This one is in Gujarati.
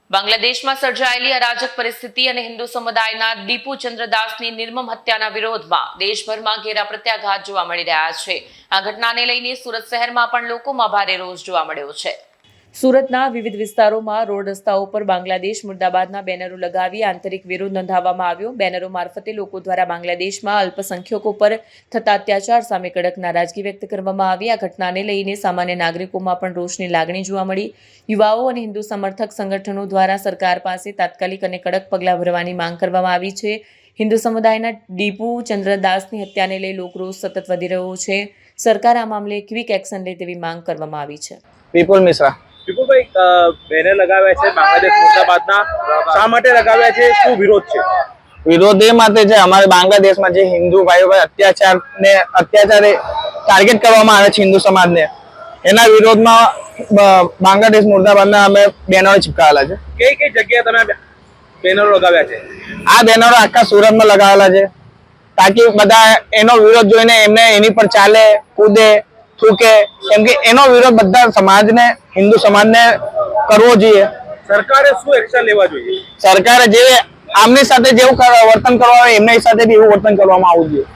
બાંગ્લાદેશમાં સર્જાયેલી અરાજક પરિસ્થિતિ અને હિન્દુ સમુદાયના દીપુ ચંદ્રદાસની નિર્મમ હત્યાના વિરોધમાં દેશભરમાં ઘેરા પ્રત્યાઘાત જોવા મળી રહ્યા છે। આ ઘટનાને લઈને સુરત શહેરમાં પણ લોકોમાં ભારે રોષ જોવા મળ્યો છે। સુરતના વિવિધ વિસ્તારોમાં રોડ રસ્તાઓ પર બાંગ્લાદેશ મુર્દાબાદના બેનરો લગાવી આંતરિક વિરોધ નોંધાવવામાં આવ્યો। બેનરો મારફતે લોકો દ્વારા બાંગ્લાદેશમાં અલ્પસંખ્યકો પર થતા અત્યાચાર સામે કડક નારાજગી વ્યક્ત કરવામાં આવી। આ ઘટનાને લઈને સામાન્ય નાગરિકોમાં પણ રોષની લાગણી જોવા મળી। યુવાઓ અને હિન્દુ સમર્થક સંગઠનો દ્વારા સરકાર પાસે તાત્કાલિક અને કડક પગલાં ભરવાની માંગ કરવામાં આવી છે। હિન્દુ સમુદાયના દીપુ ચંદ્રદાસની હત્યાને લઈ લોકરોષ સતત વધી રહ્યો છે। સરકાર આ મામલે ક્વિક એક્શન લે તેવી માંગ કરવામાં આવી છે। વિપુલ મિશ્રા। વિપુલભાઈ, બેનર લગાવ્યા છે બાંગ્લાદેશ મુર્દાબાદના, શા માટે લગાવ્યા છે, શું વિરોધ છે? વિરોધ એ માટે છે, અમારે બાંગ્લાદેશમાં જે હિન્દુ ભાઈઓ અત્યાચારે ટાર્ગેટ કરવામાં આવે છે હિન્દુ સમાજને, એના વિરોધમાં બાંગ્લાદેશ મુર્દાબાદના અમે બેનરો ચિપકાવેલા છે। કઈ જગ્યાએ તમે બેનરો લગાવ્યા છે? આ બેનરો આખા સુરતમાં લગાવેલા છે તાકી બધા એનો વિરોધ જોઈને એમને એની પર ચાલે, કૂદે, થૂકે, કેમ કે એનો વિરોધ બધા સમાજને, હિન્દુ સમાજને કરવો જોઈએ। સરકારે શું એક્શન લેવા જોઈએ? સરકારે જે આમની સાથે જેવું વર્તન કરવા આવે એમની સાથે બી એવું વર્તન કરવામાં આવવું જોઈએ।